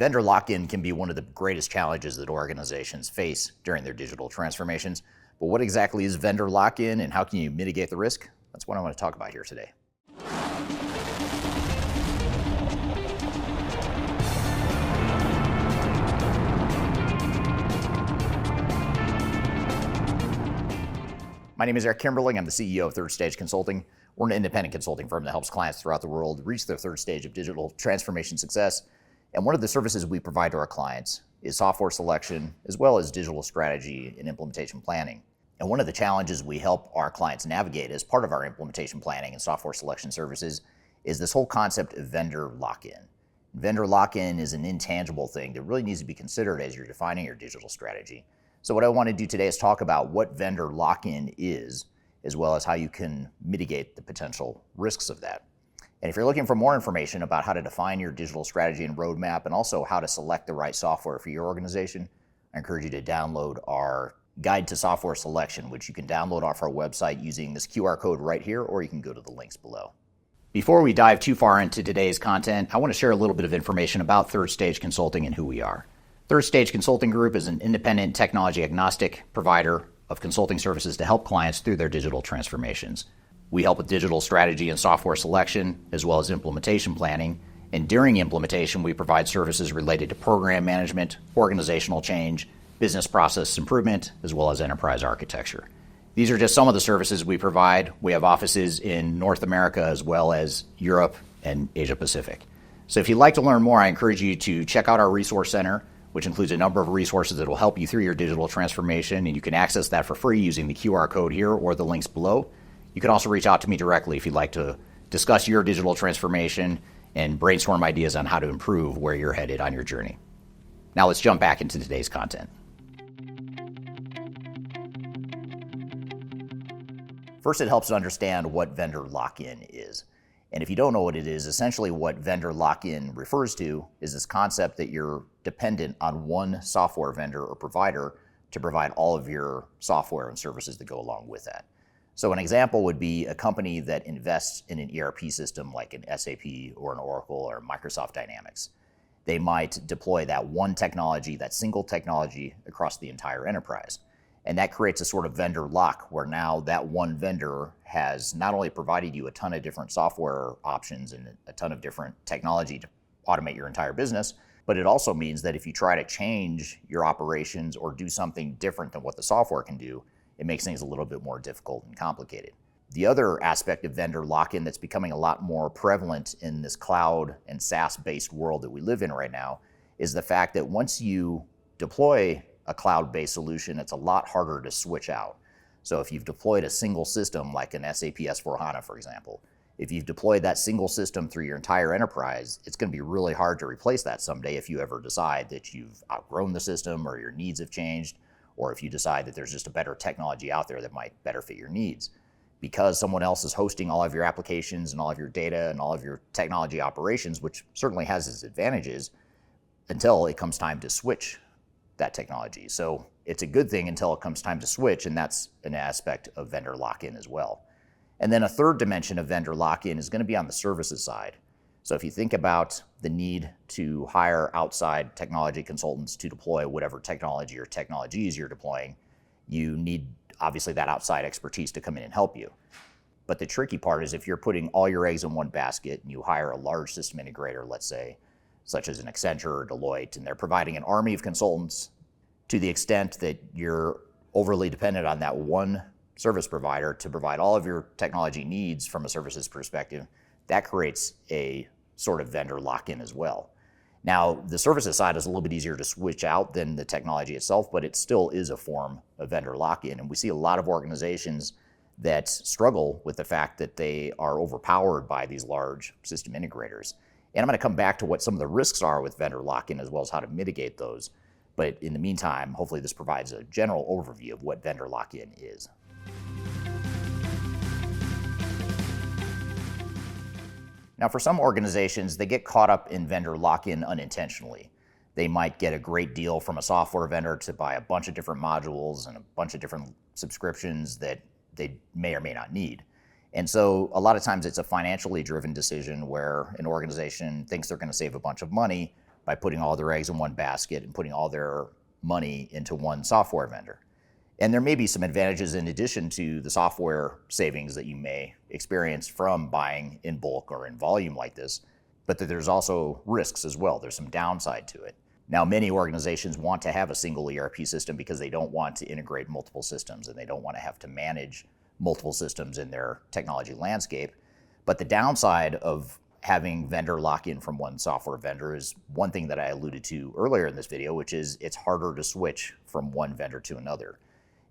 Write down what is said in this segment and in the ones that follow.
Vendor lock-in can be one of the greatest challenges that organizations face during their digital transformations. But what exactly is vendor lock-in and how can you mitigate the risk? That's what I want to talk about here today. My name is Eric Kimberling. I'm the CEO of Third Stage Consulting. We're an independent consulting firm that helps clients throughout the world reach their third stage of digital transformation success. And one of the services we provide to our clients is software selection, as well as digital strategy and implementation planning. And one of the challenges we help our clients navigate as part of our implementation planning and software selection services is this whole concept of vendor lock-in. Vendor lock-in is an intangible thing that really needs to be considered as you're defining your digital strategy. So what I want to do today is talk about what vendor lock-in is, as well as how you can mitigate the potential risks of that. And if you're looking for more information about how to define your digital strategy and roadmap, and also how to select the right software for your organization, I encourage you to download our Guide to Software Selection, which you can download off our website using this QR code right here, or you can go to the links below. Before we dive too far into today's content, I want to share a little bit of information about Third Stage Consulting and who we are. Third Stage Consulting Group is an independent technology agnostic provider of consulting services to help clients through their digital transformations. We help with digital strategy and software selection, as well as implementation planning. And during implementation, we provide services related to program management, organizational change, business process improvement, as well as enterprise architecture. These are just some of the services we provide. We have offices in North America, as well as Europe and Asia Pacific. So if you'd like to learn more, I encourage you to check out our resource center, which includes a number of resources that will help you through your digital transformation, and you can access that for free using the QR code here or the links below. You can also reach out to me directly if you'd like to discuss your digital transformation and brainstorm ideas on how to improve where you're headed on your journey. Now let's jump back into today's content. First, it helps to understand what vendor lock-in is. And if you don't know what it is, essentially what vendor lock-in refers to is this concept that you're dependent on one software vendor or provider to provide all of your software and services that go along with that. So an example would be a company that invests in an ERP system like an SAP or an Oracle or Microsoft Dynamics. They might deploy that one technology, that single technology across the entire enterprise. And that creates a sort of vendor lock where now that one vendor has not only provided you a ton of different software options and a ton of different technology to automate your entire business, but it also means that if you try to change your operations or do something different than what the software can do, it makes things a little bit more difficult and complicated. The other aspect of vendor lock-in that's becoming a lot more prevalent in this cloud and SaaS-based world that we live in right now is the fact that once you deploy a cloud-based solution, it's a lot harder to switch out. So if you've deployed a single system like an SAP S/4HANA, for example, if you've deployed that single system through your entire enterprise, it's going to be really hard to replace that someday if you ever decide that you've outgrown the system or your needs have changed, or if you decide that there's just a better technology out there that might better fit your needs. Because someone else is hosting all of your applications and all of your data and all of your technology operations, which certainly has its advantages, until it comes time to switch that technology. So it's a good thing until it comes time to switch, and that's an aspect of vendor lock-in as well. And then a third dimension of vendor lock-in is going to be on the services side. So if you think about the need to hire outside technology consultants to deploy whatever technology or technologies you're deploying, you need obviously that outside expertise to come in and help you. But the tricky part is if you're putting all your eggs in one basket and you hire a large system integrator, let's say, such as an Accenture or Deloitte, and they're providing an army of consultants, to the extent that you're overly dependent on that one service provider to provide all of your technology needs from a services perspective, that creates a sort of vendor lock-in as well. Now, the services side is a little bit easier to switch out than the technology itself, but it still is a form of vendor lock-in. And we see a lot of organizations that struggle with the fact that they are overpowered by these large system integrators. And I'm going to come back to what some of the risks are with vendor lock-in as well as how to mitigate those. But in the meantime, hopefully this provides a general overview of what vendor lock-in is. Now, for some organizations, they get caught up in vendor lock-in unintentionally. They might get a great deal from a software vendor to buy a bunch of different modules and a bunch of different subscriptions that they may or may not need. And so a lot of times it's a financially driven decision where an organization thinks they're going to save a bunch of money by putting all their eggs in one basket and putting all their money into one software vendor. And there may be some advantages in addition to the software savings that you may experience from buying in bulk or in volume like this, but that there's also risks as well. There's some downside to it. Now, many organizations want to have a single ERP system because they don't want to integrate multiple systems and they don't want to have to manage multiple systems in their technology landscape. But the downside of having vendor lock-in from one software vendor is one thing that I alluded to earlier in this video, which is it's harder to switch from one vendor to another.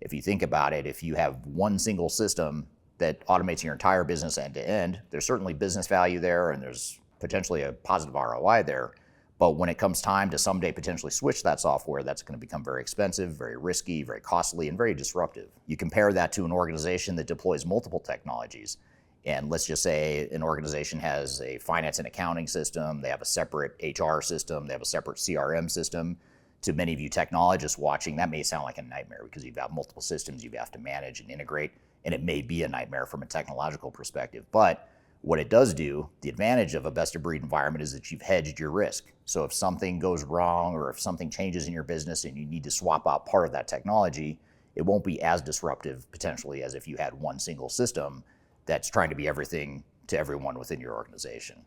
If you think about it, if you have one single system that automates your entire business end to end, there's certainly business value there and there's potentially a positive ROI there. But when it comes time to someday potentially switch that software, that's going to become very expensive, very risky, very costly, and very disruptive. You compare that to an organization that deploys multiple technologies. And let's just say an organization has a finance and accounting system, they have a separate HR system, they have a separate CRM system. To many of you technologists watching, that may sound like a nightmare because you've got multiple systems you have to manage and integrate, and it may be a nightmare from a technological perspective. But what it does do, the advantage of a best-of-breed environment is that you've hedged your risk. So if something goes wrong or if something changes in your business and you need to swap out part of that technology, it won't be as disruptive potentially as if you had one single system that's trying to be everything to everyone within your organization.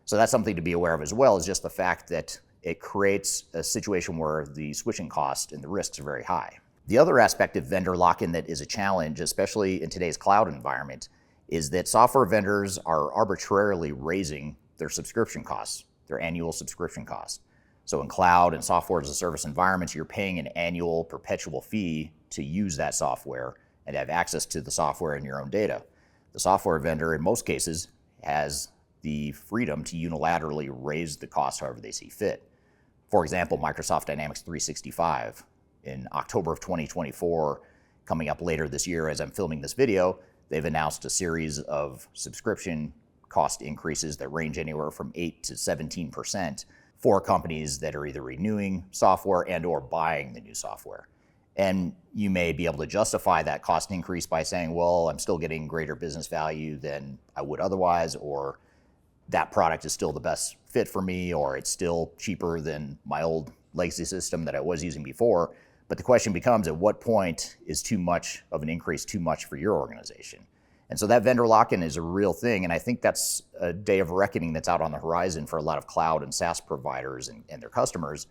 So that's something to be aware of as well, is just the fact that it creates a situation where the switching cost and the risks are very high. The other aspect of vendor lock-in that is a challenge, especially in today's cloud environment, is that software vendors are arbitrarily raising their subscription costs, their annual subscription costs. So in cloud and software as a service environments, you're paying an annual perpetual fee to use that software and have access to the software and your own data. The software vendor, in most cases, has the freedom to unilaterally raise the cost however they see fit. For example, Microsoft Dynamics 365 in October of 2024, coming up later this year as I'm filming this video, they've announced a series of subscription cost increases that range anywhere from 8 to 17% for companies that are either renewing software and or buying the new software. And you may be able to justify that cost increase by saying, well, I'm still getting greater business value than I would otherwise, or that product is still the best fit for me, or it's still cheaper than my old legacy system that I was using before. But the question becomes, at what point is too much of an increase too much for your organization? And so that vendor lock-in is a real thing, and I think that's a day of reckoning that's out on the horizon for a lot of cloud and SaaS providers and their customers,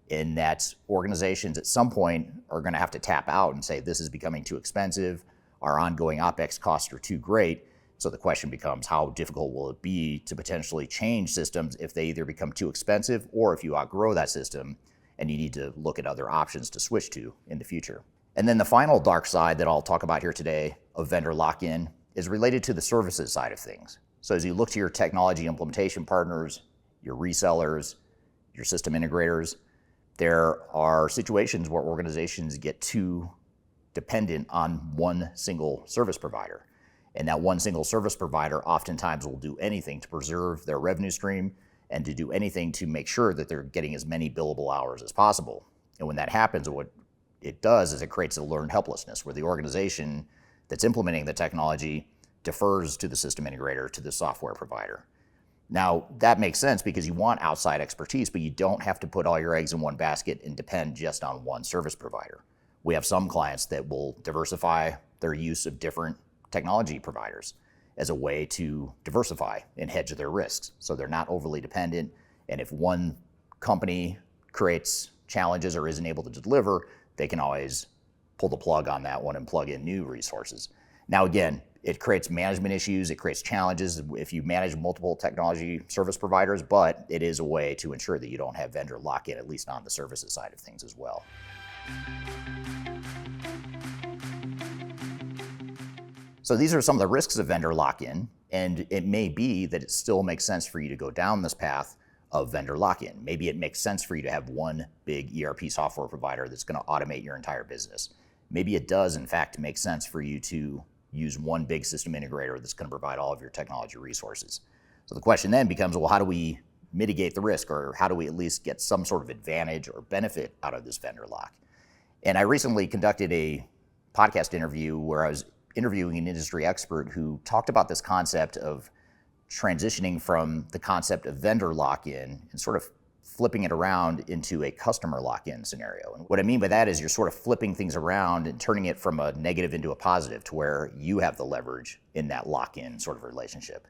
in that organizations at some point are going to have to tap out and say, this is becoming too expensive, our ongoing OpEx costs are too great. So the question becomes, how difficult will it be to potentially change systems if they either become too expensive or if you outgrow that system and you need to look at other options to switch to in the future. And then the final dark side that I'll talk about here today of vendor lock-in is related to the services side of things. So as you look to your technology implementation partners, your resellers, your system integrators, there are situations where organizations get too dependent on one single service provider. And that one single service provider oftentimes will do anything to preserve their revenue stream and to do anything to make sure that they're getting as many billable hours as possible. And when that happens, what it does is it creates a learned helplessness where the organization that's implementing the technology defers to the system integrator, to the software provider. Now, that makes sense because you want outside expertise, but you don't have to put all your eggs in one basket and depend just on one service provider. We have some clients that will diversify their use of different technology providers as a way to diversify and hedge their risks. So they're not overly dependent. And if one company creates challenges or isn't able to deliver, they can always pull the plug on that one and plug in new resources. Now, again, it creates management issues, it creates challenges if you manage multiple technology service providers, but it is a way to ensure that you don't have vendor lock-in, at least on the services side of things as well. So these are some of the risks of vendor lock-in, and it may be that it still makes sense for you to go down this path of vendor lock-in. Maybe it makes sense for you to have one big ERP software provider that's going to automate your entire business. Maybe it does, in fact, make sense for you to use one big system integrator that's going to provide all of your technology resources. So the question then becomes, well, how do we mitigate the risk, or how do we at least get some sort of advantage or benefit out of this vendor lock? And I recently conducted a podcast interview where I was interviewing an industry expert who talked about this concept of transitioning from the concept of vendor lock-in and sort of flipping it around into a customer lock-in scenario. And what I mean by that is you're sort of flipping things around and turning it from a negative into a positive to where you have the leverage in that lock-in sort of relationship.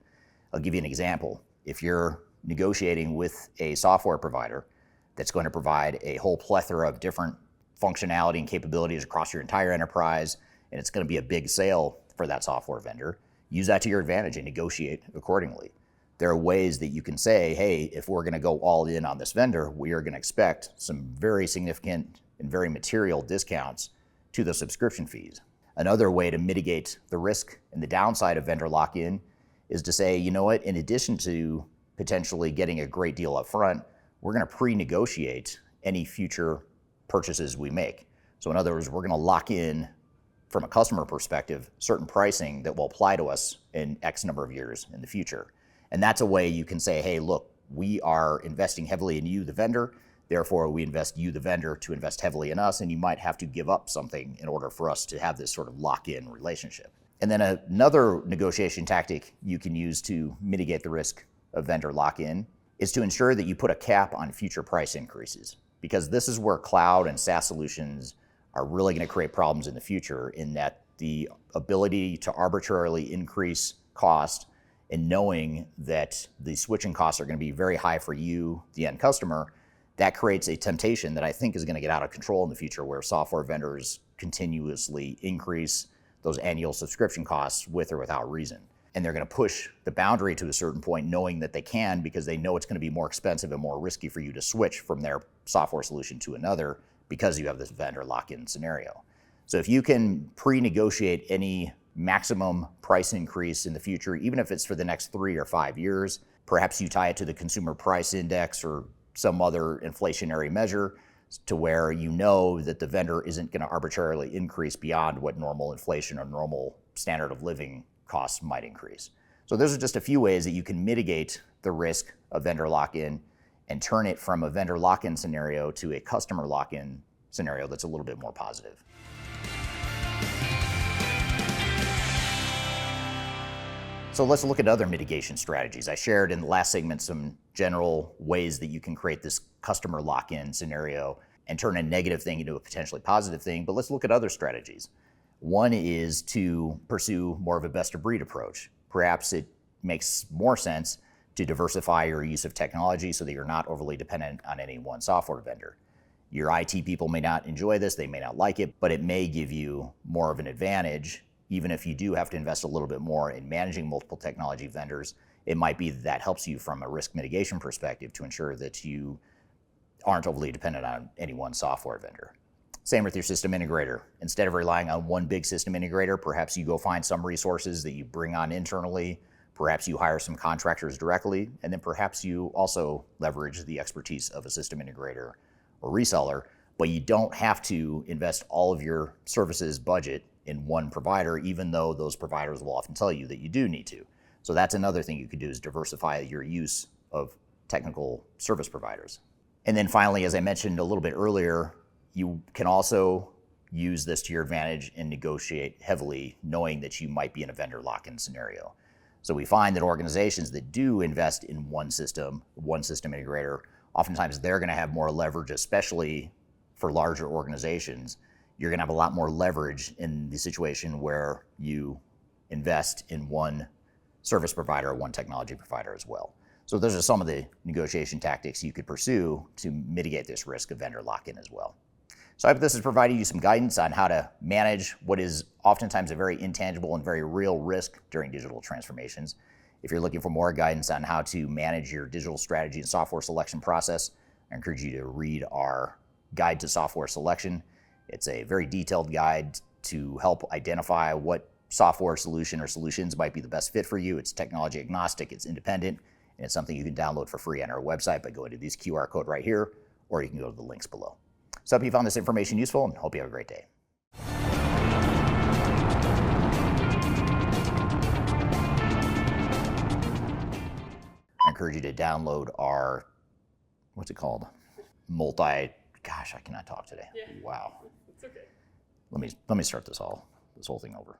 I'll give you an example. If you're negotiating with a software provider that's going to provide a whole plethora of different functionality and capabilities across your entire enterprise, and it's going to be a big sale for that software vendor, use that to your advantage and negotiate accordingly. There are ways that you can say, hey, if we're going to go all in on this vendor, we are going to expect some very significant and very material discounts to the subscription fees. Another way to mitigate the risk and the downside of vendor lock-in is to say, you know what, in addition to potentially getting a great deal up front, we're going to pre-negotiate any future purchases we make. So in other words, we're going to lock in, from a customer perspective, certain pricing that will apply to us in X number of years in the future. And that's a way you can say, hey, look, we are investing heavily in you, the vendor, therefore we invest you, the vendor, to invest heavily in us, and you might have to give up something in order for us to have this sort of lock-in relationship. And then another negotiation tactic you can use to mitigate the risk of vendor lock-in is to ensure that you put a cap on future price increases, because this is where cloud and SaaS solutions are really going to create problems in the future, in that the ability to arbitrarily increase cost and knowing that the switching costs are going to be very high for you, the end customer, that creates a temptation that I think is going to get out of control in the future, where software vendors continuously increase those annual subscription costs with or without reason. And they're going to push the boundary to a certain point, knowing that they can, because they know it's going to be more expensive and more risky for you to switch from their software solution to another, because you have this vendor lock-in scenario. So if you can pre-negotiate any maximum price increase in the future, even if it's for the next 3 or 5 years, perhaps you tie it to the consumer price index or some other inflationary measure, to where you know that the vendor isn't going to arbitrarily increase beyond what normal inflation or normal standard of living costs might increase. So those are just a few ways that you can mitigate the risk of vendor lock-in and turn it from a vendor lock-in scenario to a customer lock-in scenario that's a little bit more positive. So let's look at other mitigation strategies. I shared in the last segment some general ways that you can create this customer lock-in scenario and turn a negative thing into a potentially positive thing, but let's look at other strategies. One is to pursue more of a best-of-breed approach. Perhaps it makes more sense to diversify your use of technology so that you're not overly dependent on any one software vendor. Your IT people may not enjoy this, they may not like it, but it may give you more of an advantage. Even if you do have to invest a little bit more in managing multiple technology vendors, it might be that helps you from a risk mitigation perspective to ensure that you aren't overly dependent on any one software vendor. Same with your system integrator. Instead of relying on one big system integrator, perhaps you go find some resources that you bring on internally, perhaps you hire some contractors directly, and then perhaps you also leverage the expertise of a system integrator or reseller, but you don't have to invest all of your services budget in one provider, even though those providers will often tell you that you do need to. So that's another thing you could do, is diversify your use of technical service providers. And then finally, as I mentioned a little bit earlier, you can also use this to your advantage and negotiate heavily, knowing that you might be in a vendor lock-in scenario. So we find that organizations that do invest in one system integrator, oftentimes they're going to have more leverage, especially for larger organizations. You're going to have a lot more leverage in the situation where you invest in one service provider or one technology provider as well. So those are some of the negotiation tactics you could pursue to mitigate this risk of vendor lock-in as well. So I hope this has provided you some guidance on how to manage what is oftentimes a very intangible and very real risk during digital transformations. If you're looking for more guidance on how to manage your digital strategy and software selection process, I encourage you to read our Guide to Software Selection. It's a very detailed guide to help identify what software solution or solutions might be the best fit for you. It's technology agnostic, it's independent, and it's something you can download for free on our website by going to this QR code right here, or you can go to the links below. So I hope you found this information useful, and hope you have a great day. I encourage you to download our, what's it called? Gosh, I cannot talk today. Yeah. Wow. It's okay. Let me start this whole thing over.